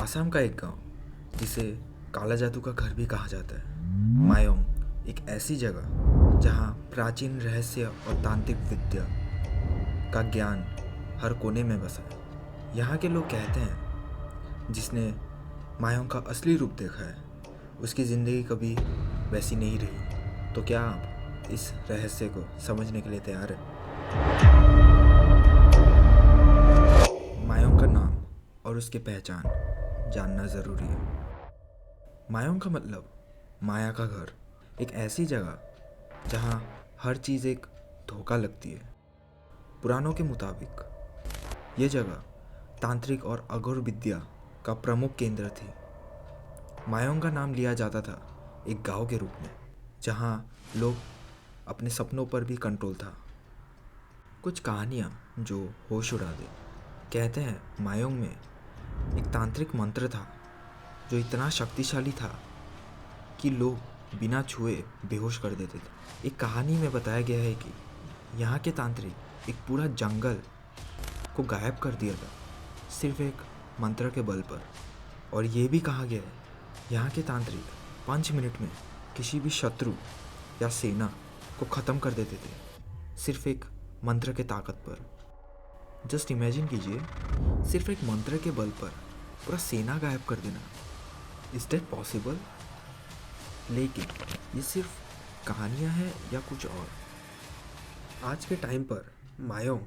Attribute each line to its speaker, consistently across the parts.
Speaker 1: आसाम का एक गांव जिसे काला जादू का घर भी कहा जाता है, मायोंग एक ऐसी जगह जहां प्राचीन रहस्य और तांत्रिक विद्या का ज्ञान हर कोने में बसा है। यहाँ के लोग कहते हैं जिसने मायोंग का असली रूप देखा है उसकी ज़िंदगी कभी वैसी नहीं रही। तो क्या आप इस रहस्य को समझने के लिए तैयार हैं? मायोंग का नाम और उसकी पहचान जानना ज़रूरी है। मायोंग का मतलब माया का घर, एक ऐसी जगह जहाँ हर चीज़ एक धोखा लगती है। पुराणों के मुताबिक ये जगह तांत्रिक और अघोर विद्या का प्रमुख केंद्र थी। मायोंग का नाम लिया जाता था एक गांव के रूप में जहाँ लोग अपने सपनों पर भी कंट्रोल था। कुछ कहानियाँ जो होश उड़ा दे। कहते हैं मायोंग में एक तांत्रिक मंत्र था जो इतना शक्तिशाली था कि लोग बिना छुए बेहोश कर देते थे। एक कहानी में बताया गया है कि यहाँ के तांत्रिक एक पूरा जंगल को गायब कर दिया था सिर्फ एक मंत्र के बल पर। और ये भी कहा गया है यहाँ के तांत्रिक 5 मिनट में किसी भी शत्रु या सेना को ख़त्म कर देते थे सिर्फ एक मंत्र के ताकत पर। जस्ट इमेजिन कीजिए, सिर्फ एक मंत्र के बल पर पूरा सेना गायब कर देना। Is that possible? लेकिन ये सिर्फ कहानियाँ हैं या कुछ और? आज के टाइम पर मायोंग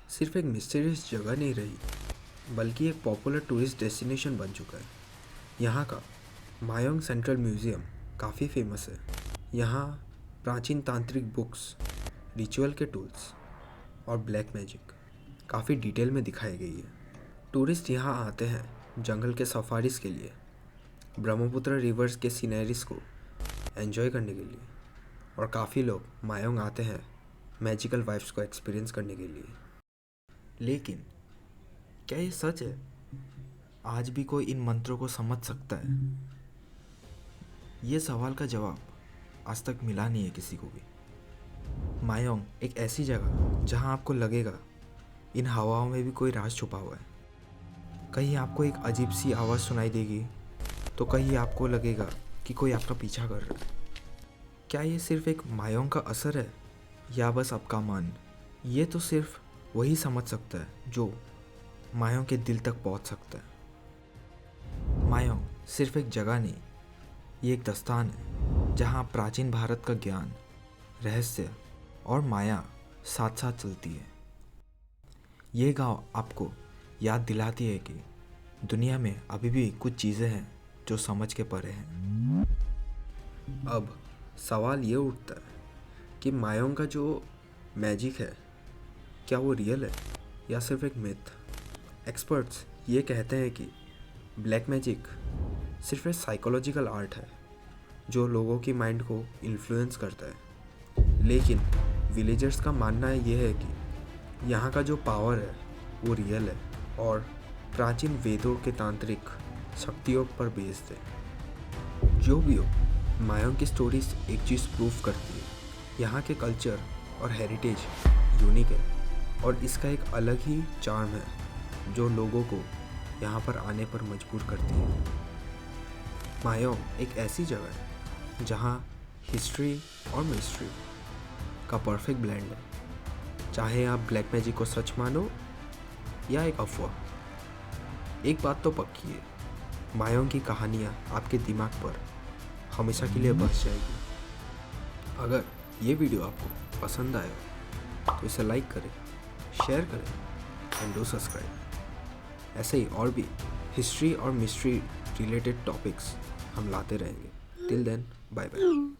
Speaker 1: सिर्फ एक मिस्टीरियस जगह नहीं रही बल्कि एक पॉपुलर टूरिस्ट डेस्टिनेशन बन चुका है। यहाँ का मायोंग सेंट्रल म्यूज़ियम काफ़ी फेमस है। यहाँ प्राचीन तांत्रिक बुक्स, रिचुअल के टूल्स और ब्लैक मैजिक काफ़ी डिटेल में दिखाई गई है। टूरिस्ट यहाँ आते हैं जंगल के सफारीज़ के लिए, ब्रह्मपुत्र रिवर्स के सीनरीज़ को एंजॉय करने के लिए, और काफ़ी लोग मायोंग आते हैं मैजिकल वाइब्स को एक्सपीरियंस करने के लिए। लेकिन क्या ये सच है? आज भी कोई इन मंत्रों को समझ सकता है? ये सवाल का जवाब आज तक मिला नहीं है किसी को भी। मायोंग एक ऐसी जगह जहां आपको लगेगा इन हवाओं में भी कोई राज छुपा हुआ है। कहीं आपको एक अजीब सी आवाज़ सुनाई देगी तो कहीं आपको लगेगा कि कोई आपका पीछा कर रहा है। क्या ये सिर्फ एक मायोंग का असर है या बस आपका मन? ये तो सिर्फ वही समझ सकता है जो मायोंग के दिल तक पहुंच सकता है। मायोंग सिर्फ एक जगह नहीं, ये एक दास्तान है जहां प्राचीन भारत का ज्ञान, रहस्य और माया साथ साथ चलती है। ये गांव आपको याद दिलाती है कि दुनिया में अभी भी कुछ चीज़ें हैं जो समझ के परे हैं। अब सवाल ये उठता है कि मायोंग का जो मैजिक है क्या वो रियल है या सिर्फ एक मिथ? एक्सपर्ट्स ये कहते हैं कि ब्लैक मैजिक सिर्फ एक साइकोलॉजिकल आर्ट है जो लोगों की माइंड को इन्फ्लुएंस करता है। लेकिन विलेजर्स का मानना ये है कि यहाँ का जो पावर है वो रियल है और प्राचीन वेदों के तांत्रिक शक्तियों पर बेस्ड है। जो भी हो, मायोंग की स्टोरीज एक चीज़ प्रूव करती है, यहाँ के कल्चर और हेरिटेज यूनिक है और इसका एक अलग ही चार्म है जो लोगों को यहाँ पर आने पर मजबूर करती है। मायोंग एक ऐसी जगह है जहाँ हिस्ट्री और मिस्ट्री का परफेक्ट ब्लेंड है। चाहे आप ब्लैक मैजिक को सच मानो या एक अफवाह, एक बात तो पक्की है, मायोंग की कहानियाँ आपके दिमाग पर हमेशा के लिए बस जाएगी। अगर ये वीडियो आपको पसंद आया तो इसे लाइक करें, शेयर करें एंड डू सब्सक्राइब। ऐसे ही और भी हिस्ट्री और मिस्ट्री रिलेटेड टॉपिक्स हम लाते रहेंगे। Till then, bye bye.